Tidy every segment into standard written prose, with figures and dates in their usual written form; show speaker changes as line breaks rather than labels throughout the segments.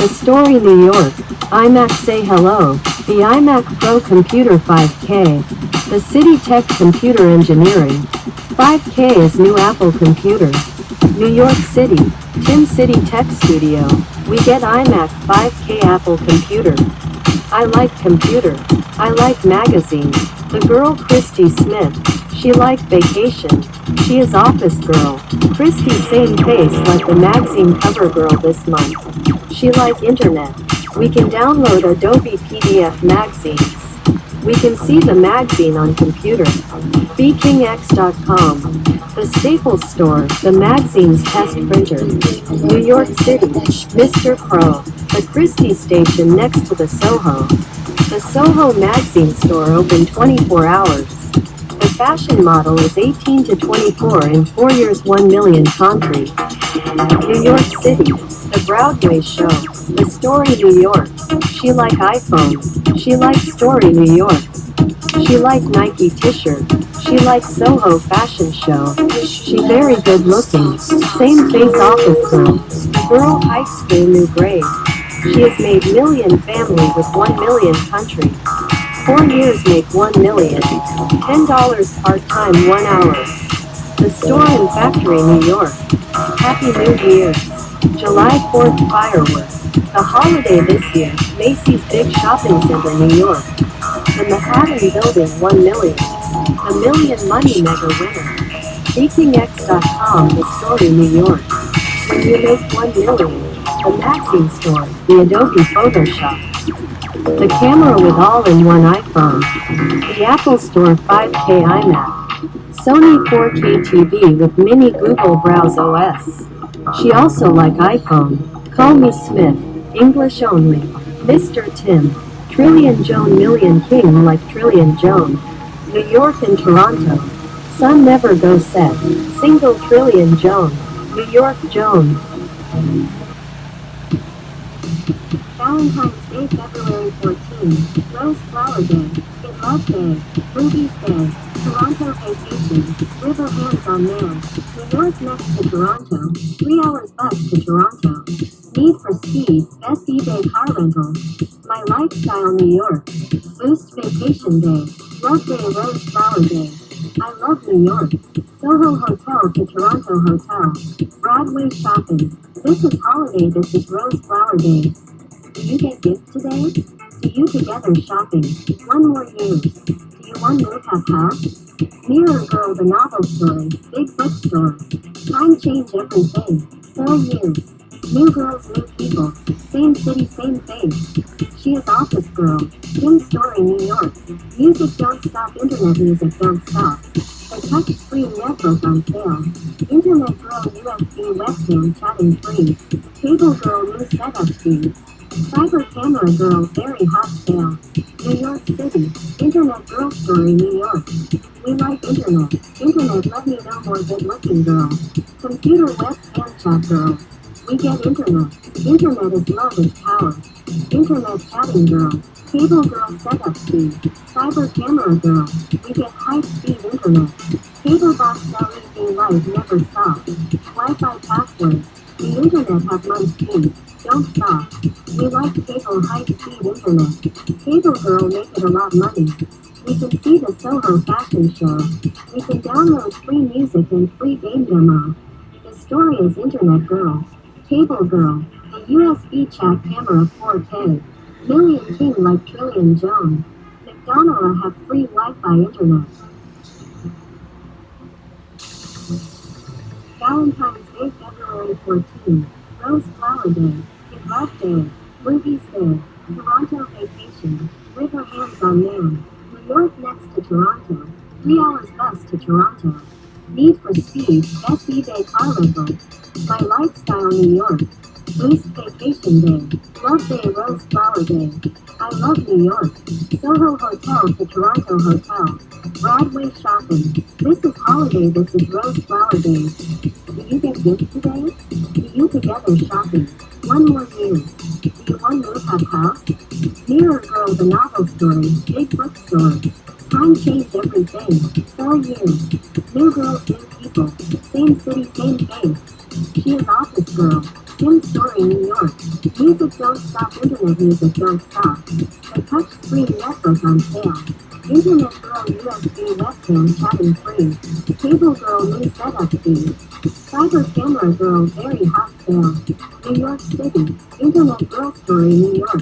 The Story New York. iMac Say Hello. The iMac Pro Computer 5K. The City Tech Computer Engineering. 5K is new Apple computer. New York City. Tim City Tech Studio. We get iMac 5K Apple computer. I like computer. I like magazines. The girl Chrystie Smith. She like vacation. She is office girl. Chrystie same face like the magazine cover girl this month. She like internet. We can download Adobe PDF magazines. We can see the magazine on computer. BKingX.com. The Staples Store, the magazine's test printer. New York City. Mr. Pro. The Chrystie station next to the Soho. The Soho magazine store open 24 hours. The fashion model is 18 to 24 in 4 years 1 million concrete. New York City. The Broadway show. The Story New York. She like iPhone. She like Story New York. She like Nike t-shirt. She like Soho fashion show. She very good looking. Same face office girl. The girl high school new grade. She has made million family with 1 million country. 4 years make 1 million. $10 part-time 1 hour. The store and factory New York. Happy New Year. July 4th fireworks. The holiday this year. Macy's big shopping center New York. The Manhattan building 1 million. The Million Money Mega winner. BKingX.com. The Story New York. When you make 1 million. The magazine store. The Adobe Photoshop. The camera with all-in-one iPhone. The Apple Store 5K iMac. Sony 4K TV with mini Google Browse OS. She also like iPhone. Call me Smith. English only. Mr. Tim. Trillion Jone Million King like Trillion Jone. New York and Toronto. Sun never goes set. Single Trillion Jone. New York Jone. Valentine's Day, February 14. Rose Flower Day. In Love Day. Movies Day. Toronto Vacation. River Hands on Man. New York next to Toronto. 3 hours bus to Toronto. Need for Speed. Best eBay car rental. My Lifestyle New York. Boost Vacation Day. Love Day, Rose Flower Day. I love New York. Soho Hotel to Toronto Hotel. Broadway shopping. This is holiday, this is Rose Flower Day. Do you get gifts today? Do you together shopping? 1 more use. Do you want move have house? Mirror Girl the novel story. Big bookstore. Time change everything. 4 years. New girls, new people. Same city, same face. She is office girl. Tim Story New York. Music don't stop, internet music don't stop. The touchscreen netbook on sale. Internet girl USB webcam chatting free. Cable girl new setup speed. Cyber camera girl very hot sale. New York City. Internet girl story New York. We like internet. Internet let me know more good looking girl. Computer webcam chat girl. We get internet. Internet is love is power. Internet chatting girl. Cable girl setup speed. Cyber camera girl. We get high speed internet. Cable box LED light never stop. Wi-Fi password. The internet has low speed. Don't stop. We like cable high speed internet. Cable girl make it a lot money. We can see the Soho fashion show. We can download free music and free game demo. The story is internet girl. Cable girl. The USB chat camera 4K. Million King like Trillion Jone. McDonald's have free Wi-Fi internet. Valentine's Day, February 14. Rose Flower Day. In Love Day. Movies Day. Toronto Vacation. River Hands on Man. New York next to Toronto. 3 hours bus to Toronto. Need for Speed. Best eBay car rental. My Lifestyle New York. Boost Vacation Day. Love Day, Rose Flower Day. I love New York. Soho Hotel to Toronto Hotel. Broadway shopping. This is holiday, this is Rose Flower Day. Do you get gifts today? Do you together shopping? 1 more use. Do you want move have house? Mirror Girl the novel story. Big bookstore. Time changed everything. 4 years. New girls, new people. Same city, same face. She is office girl. Tim Story, New York. Music don't stop, internet music don't stop. The touchscreen netbook on sale. Internet Girl USB webcam chatting free. Cable Girl new setup fee. Cyber Camera Girl very hot sale. New York City. Internet Girl Story, New York.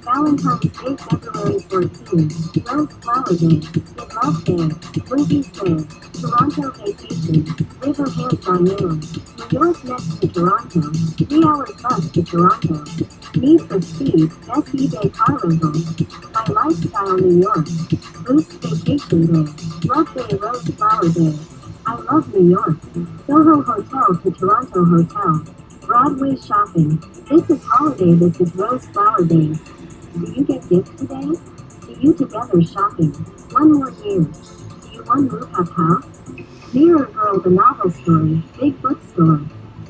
Valentine's Day, February 14. Rose Flower Day. Get Love Day. Movies Day. Toronto Vacation. River Hands on Man. New York next to Toronto. 3-hour bus to Toronto. Need for Speed. Best eBay car rental. My Lifestyle, New York. Boost Vacation Day. Love Day, Rose Flower Day. I love New York. Soho Hotel to Toronto Hotel. Broadway shopping. This is holiday, this is Rose Flower Day. Do you get gifts today? See you together shopping. One more year. Do you one move have house? Mirror Girl the novel story. Big bookstore.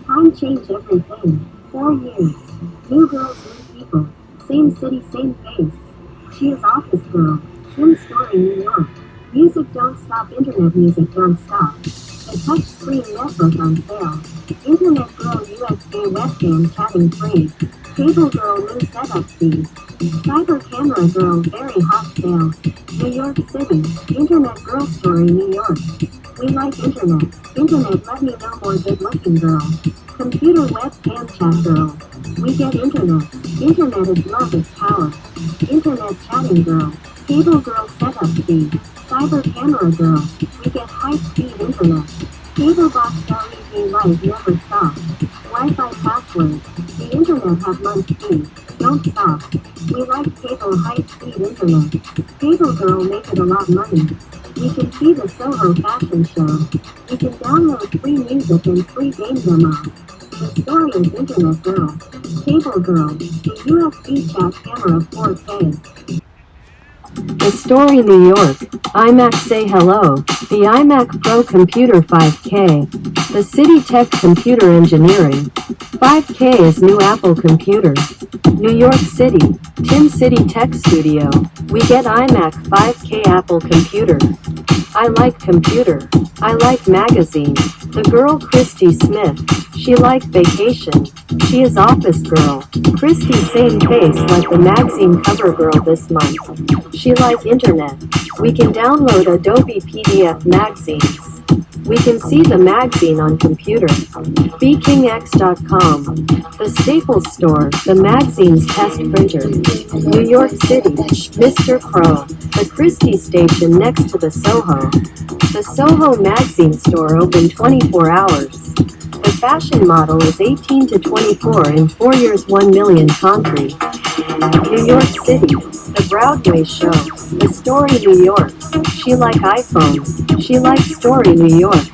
Time change everything. 4 years. New girls, new people. Same city, same face. She is office girl. Tim Story, New York. Music don't stop, internet music don't stop. The touchscreen netbook on sale. Internet Girl USB webcam chatting free. Cable Girl new setup fee. Cyber Camera Girl very hot sale. New York City. Internet Girl Story, New York. We like internet. Internet let me know more good looking girl. Computer webcam chat girl. We get internet. Internet is love is power. Internet chatting girl. Cable Girl setup fee. Cyber Camera Girl. We get high speed internet. Cable box LED light never stops. Wi-Fi password. The internet have month fee. Don't stop. We like cable high speed internet. Cable Girl make it a lot money. We can see the Soho fashion show. We can download free music and free game demo. The story is Internet Girl. Cable Girl. The USB chat camera 4K. The Story, New York. iMac say hello. The iMac Pro Computer 5K. The City Tech Computer Engineering. 5K is new Apple computer. New York City. Tim City Tech Studio. We get iMac 5K Apple computer. I like computer. I like magazine. The girl Chrystie Smith. She like vacation. She is office girl. Chrystie same face like the magazine cover girl this month. She like internet. We can download Adobe PDF magazines. We can see the magazine on computer. BKingX.com. The Staples Store, the magazine's test printer. New York City. Mr. Crow. The Chrystie station next to the Soho. The Soho magazine store open 24 hours. The fashion model is 18 to 24 in 4 years 1 million concrete. New York City. The Broadway show. The Story, New York. She like iPhone. She like Story, New York.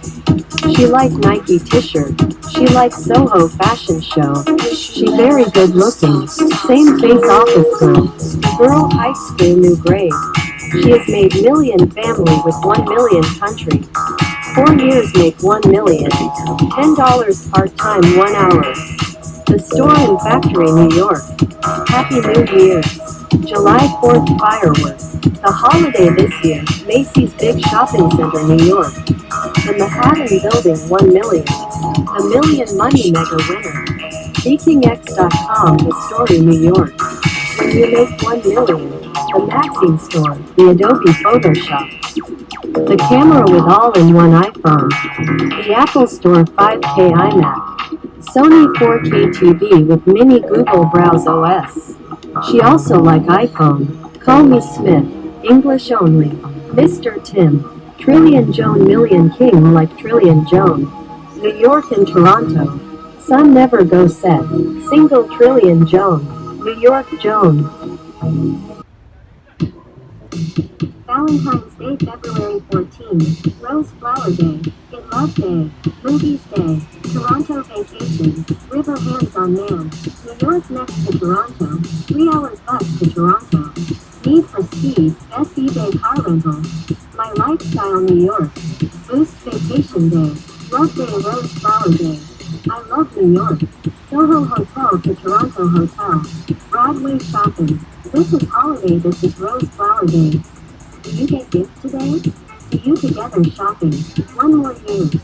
She like Nike t-shirt. She like Soho fashion show. She very good looking. Same face office girl. Girl high school new grade. She has made million family with 1 million country. 4 years make 1 million. $10 part-time 1 hour. The Store and Factory, New York. Happy New Year. July 4th fireworks. The holiday this year. Macy's Big Shopping Center, New York. The Manhattan Building 1 million. The Million Money Mega winner. BKingX.com. The Story, New York. When you make 1 million. The magazine store. The Adobe Photoshop. The camera with all-in-one iPhone. The Apple Store 5K iMac. Sony 4K TV with mini Google Browse OS. She also like iPhone. Call me Smith. English only. Mr. Tim. Trillion Jone Million King like Trillion Jone. New York and Toronto. Sun never go set. Single Trillion Jone. New York Jone. Valentine's Day, February 14. Rose Flower Day. Get Love Day. Movies Day. Toronto Vacation. River Hands on Man. New York next to Toronto. 3 hours bus to Toronto. Need for Speed. Best eBay car rental. My Lifestyle, New York. Boost Vacation Day. Love Day, Rose Flower Day. I love New York. Soho Hotel to Toronto Hotel. Broadway shopping. This is holiday, this is Rose Flower Day. Do you get gifts today? See you together shopping. 1 more year. Do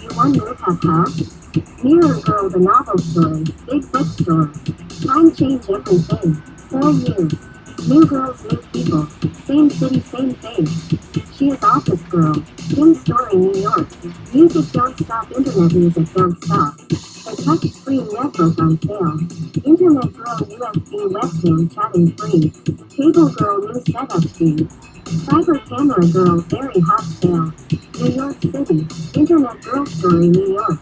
you one Moorcock House? Mirror Girl the novel story, big bookstore. Time change everything. 4 years. New girls, new people. Same city, same face. She is office girl. Tim story, New York. Music don't stop, internet music don't stop. The touchscreen netbook on sale. Internet girl USB webcam chatting free. Cable girl new setup speed. Cyber camera girl very hot sale. New York City. Internet girl story, New York.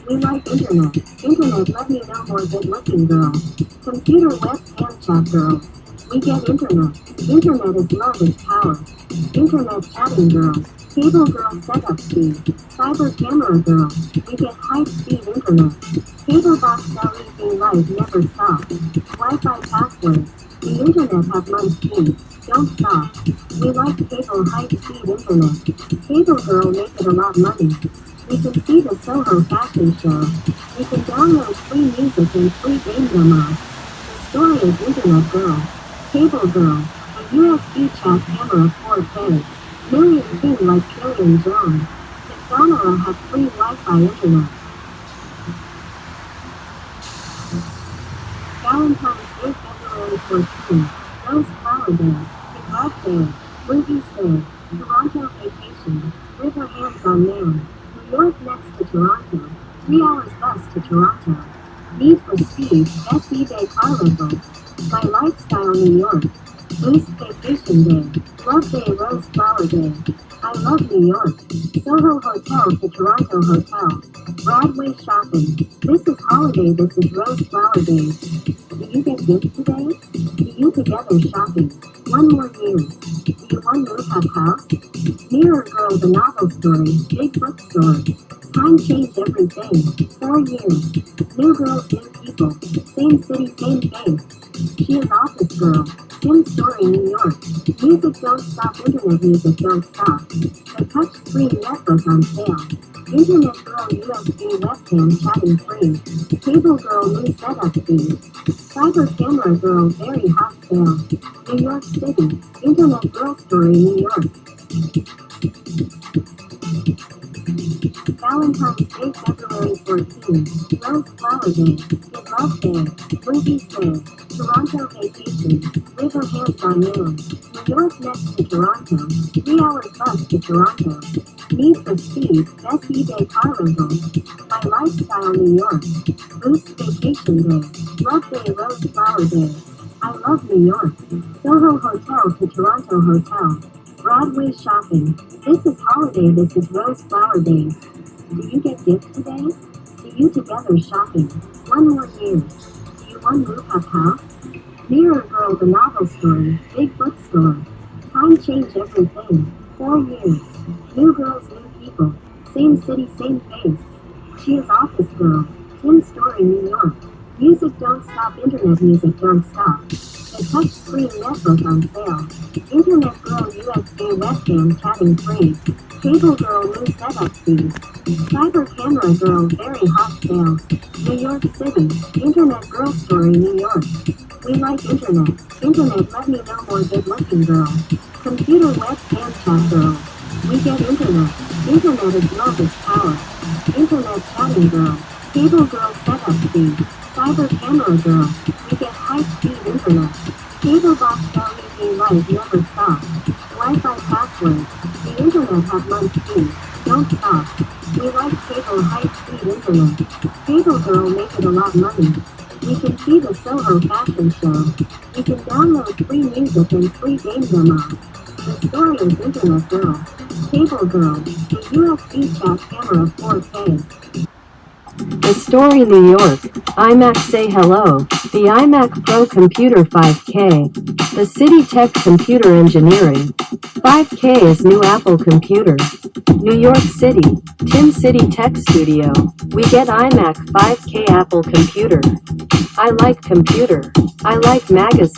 We like internet. Internet let me know more good looking girl. Computer webcam chat girl. We get internet. Internet is love is power. Internet chatting girl. Cable girl setup speed. Cyber camera girl. We get high speed internet. Cable box LED light never stops. Wi-Fi password. The internet have money speed. Don't stop. We like cable high speed internet. Cable girl make it a lot money. We can see the Soho fashion show. We can download free music and free game demos. The story is internet girl. Cable girl. A USB chat camera 4K. Million king like Kelly and Jone. McDonald's have free Wi-Fi internet. Valentine's Day, February 14. Rose Flower Day. Love Day. Movies Day. Toronto Vacation. River Hands on Man. New York next to Toronto. 3 hours bus to Toronto. Need for Speed. SE Day car rental. My Lifestyle New York. Boost Vacation Day. Love Day Rose Flower Day. I love New York. Soho Hotel to Toronto Hotel. Broadway shopping. This is holiday, this is Rose Flower Day. Do you get gifts today? Do you together shopping? One more year. Do you want Moorcock House? Mirror Girl the novel story, big bookstore. Time changed everything. 4 years. New girls, new people. Same city, same face. She is office girl. Tim story, New York. Music don't stop, internet music don't stop. The touchscreen netbook on sale. Internet girl USB webcam chatting free. Cable girl new setup speed. Cyber camera girl very hot sale. New York City. Internet girl story, New York. Valentine's Day, February 14. Rose Flower Day. Get Love Day. Movies Day. Toronto Vacation. River Hands on Man. New York next to Toronto. 3 hours bus to Toronto. Need for Speed. SE Day car rental. My Lifestyle New York. Boost Vacation Day. Love Day Rose Flower Day. I love New York. Soho Hotel to Toronto Hotel. Broadway shopping. This is holiday, this is Rose Flower Days. Do you get gifts today? Do you together shopping? One more year. Do you want Moorcock House? Mirror Girl the novel story, big bookstore. Time change everything. 4 years. New girls, new people. Same city, same face. She is office girl. Tim story, New York. Music don't stop, internet music don't stop. The touchscreen netbook on sale. Internet girl USB webcam chatting free. Cable girl new setup speed. Cyber camera girl very hot sale. New York City. Internet girl story, New York. We like internet. Internet let me know more good looking girl. Computer webcam chat girl. We get internet. Internet is love is power. Internet chatting girl. Cable girl setup speed. Cyber camera girl. We get high speed internet. Cable box LED light never stops. Wi-Fi password. The internet have month speed. Don't stop. We like cable high speed internet. Cable girl make it a lot money. We can see the Soho fashion show. We can download free music and free game demos. The story is internet girl. Cable girl. The USB chat camera 4K. The story, New York. iMac say hello. The iMac Pro Computer 5K. The City Tech Computer Engineering. 5K is new Apple computer. New York City. Tim City Tech Studio. We get iMac 5K Apple computer. I like computer. I like magazine.